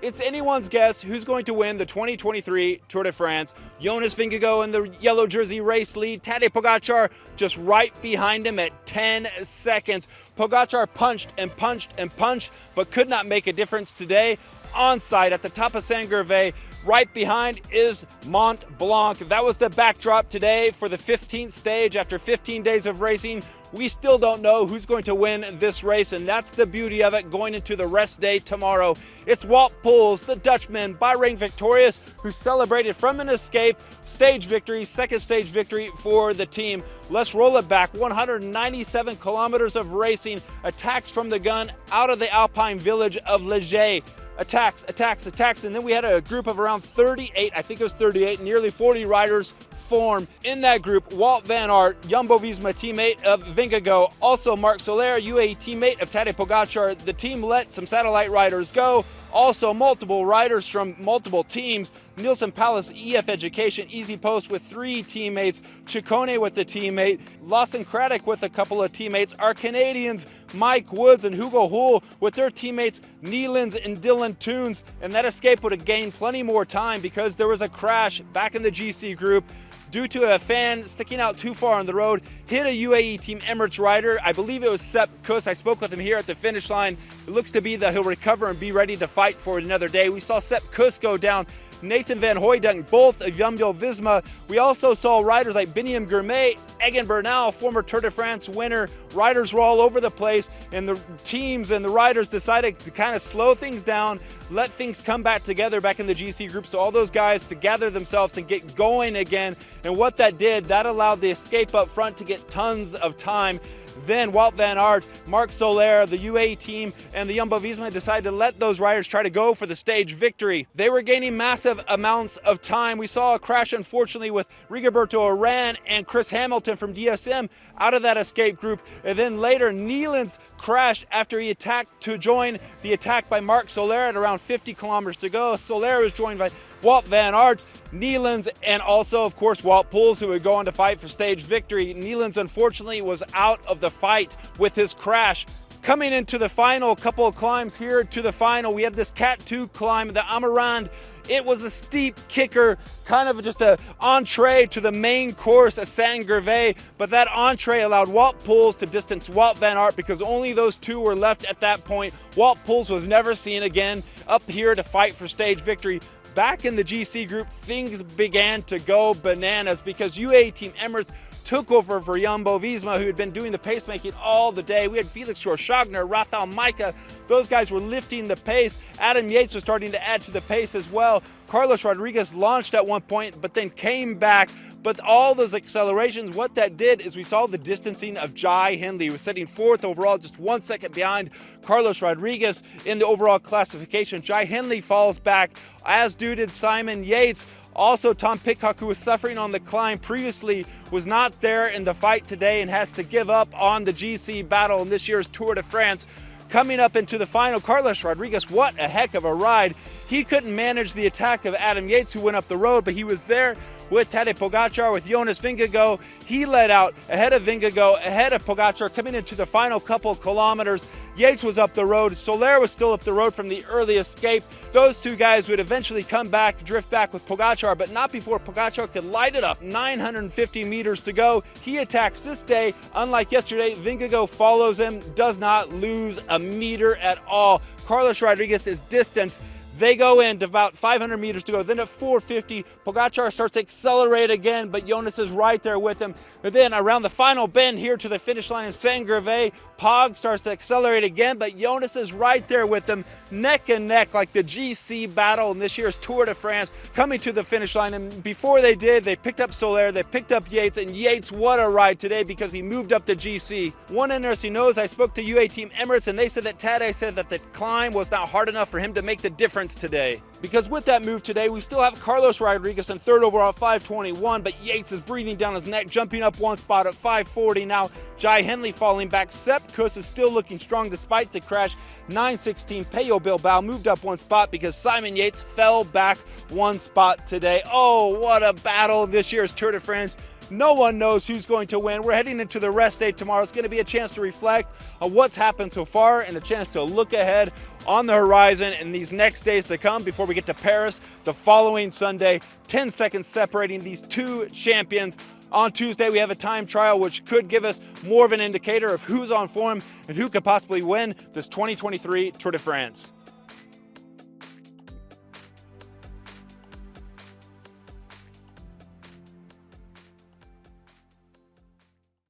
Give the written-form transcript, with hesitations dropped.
It's anyone's guess who's going to win the 2023 Tour de France. Jonas Vingegaard in the yellow jersey race lead. Tadej Pogacar just right behind him at 10 seconds. Pogacar punched and punched and punched, but could not make a difference today. Onside at the top of Saint Gervais. Right behind is Mont Blanc. That was the backdrop today for the 15th stage. After 15 days of racing, we still don't know who's going to win this race, and that's the beauty of it going into the rest day tomorrow. It's Wout Poels, the Dutchman, Bahrain victorious, who celebrated from an escape stage victory, second stage victory for the team. Let's roll it back. 197 kilometers of racing, attacks from the gun out of the Alpine village of Ligier. Attacks, and then we had a group of around 38, I think it was 38, nearly 40 riders form in that group. Wout van Aert, Jumbo-Visma teammate of Vingegaard, also Marc Soler, UAE teammate of Tadej Pogacar. The team let some satellite riders go, also multiple riders from multiple teams. Nielsen Palace, EF Education, Easy Post with 3 teammates, Ciccone with the teammate, Lawson Craddock with a couple of teammates, our Canadians, Mike Woods and Hugo Hull with their teammates, Neelands and Dylan Toons, and that escape would have gained plenty more time because there was a crash back in the GC group due to a fan sticking out too far on the road, hit a UAE Team Emirates rider. I believe it was Sepp Kuss. I spoke with him here at the finish line. It looks to be that he'll recover and be ready to fight for another day. We saw Sepp Kuss go down, Nathan van Hooijdonk, both of Jumbo-Visma. We also saw riders like Biniam Girmay, Egan Bernal, former Tour de France winner. Riders were all over the place, and the teams and the riders decided to kind of slow things down, let things come back together back in the GC group, so all those guys to gather themselves and get going again. And what that did, that allowed the escape up front to get tons of time. Then Wout van Aert, Marc Soler, the UAE team, and the Jumbo-Visma decided to let those riders try to go for the stage victory. They were gaining massive amounts of time. We saw a crash, unfortunately, with Rigoberto Urán and Chris Hamilton from DSM out of that escape group. And then later, Neelands crashed after he attacked to join the attack by Marc Soler at around 50 kilometers to go. Soler was joined by Wout van Aert, Neelands, and also, of course, Wout Poels, who would go on to fight for stage victory. Neelands, unfortunately, was out of the fight with his crash. Coming into the final, couple of climbs here to the final, we had this Cat 2 climb, the Amarande. It was a steep kicker, kind of just an entree to the main course of Saint Gervais, but that entree allowed Wout Poels to distance Wout van Aert because only those two were left at that point. Wout Poels was never seen again up here to fight for stage victory. Back in the GC group, things began to go bananas because UAE Team Emirates took over for Jumbo-Visma, who had been doing the pacemaking all the day. We had Felix Schagner, Rafael Maika. Those guys were lifting the pace. Adam Yates was starting to add to the pace as well. Carlos Rodriguez launched at one point, but then came back. But all those accelerations, what that did is we saw the distancing of Jai Hindley, who was sitting 4th overall, just 1 second behind Carlos Rodriguez in the overall classification. Jai Hindley falls back, as did Simon Yates. Also, Tom Pidcock, who was suffering on the climb previously, was not there in the fight today and has to give up on the GC battle in this year's Tour de France. Coming up into the final, Carlos Rodriguez, what a heck of a ride. He couldn't manage the attack of Adam Yates, who went up the road, but he was there with Tadej Pogacar, with Jonas Vingegaard. He led out ahead of Vingegaard, ahead of Pogacar, coming into the final couple of kilometers. Yates was up the road. Soler was still up the road from the early escape. Those two guys would eventually come back, drift back with Pogacar, but not before Pogacar could light it up. 950 meters to go. He attacks this day. Unlike yesterday, Vingegaard follows him, does not lose a meter at all. Carlos Rodriguez is distanced. They go in to about 500 meters to go. Then at 450, Pogacar starts to accelerate again, but Jonas is right there with him. And then around the final bend here to the finish line in Saint Gervais, Pog starts to accelerate again, but Jonas is right there with him, neck and neck, like the GC battle in this year's Tour de France, coming to the finish line. And before they did, they picked up Soler, they picked up Yates, and Yates, what a ride today because he moved up the GC. One interesting note, I spoke to UAE Team Emirates, and they said that Tadej said that the climb was not hard enough for him to make the difference today. Because with that move today, we still have Carlos Rodriguez in 3rd overall at 521, but Yates is breathing down his neck, jumping up one spot at 540 now. Jai Hindley falling back. Sepp Kuss is still looking strong despite the crash. 916, Pello Bilbao moved up one spot because Simon Yates fell back one spot today. Oh, what a battle this year's Tour de France. No one knows who's going to win. We're heading into the rest day tomorrow. It's going to be a chance to reflect on what's happened so far and a chance to look ahead on the horizon in these next days to come before we get to Paris the following Sunday. 10 seconds separating these two champions. On Tuesday, we have a time trial which could give us more of an indicator of who's on form and who could possibly win this 2023 Tour de France.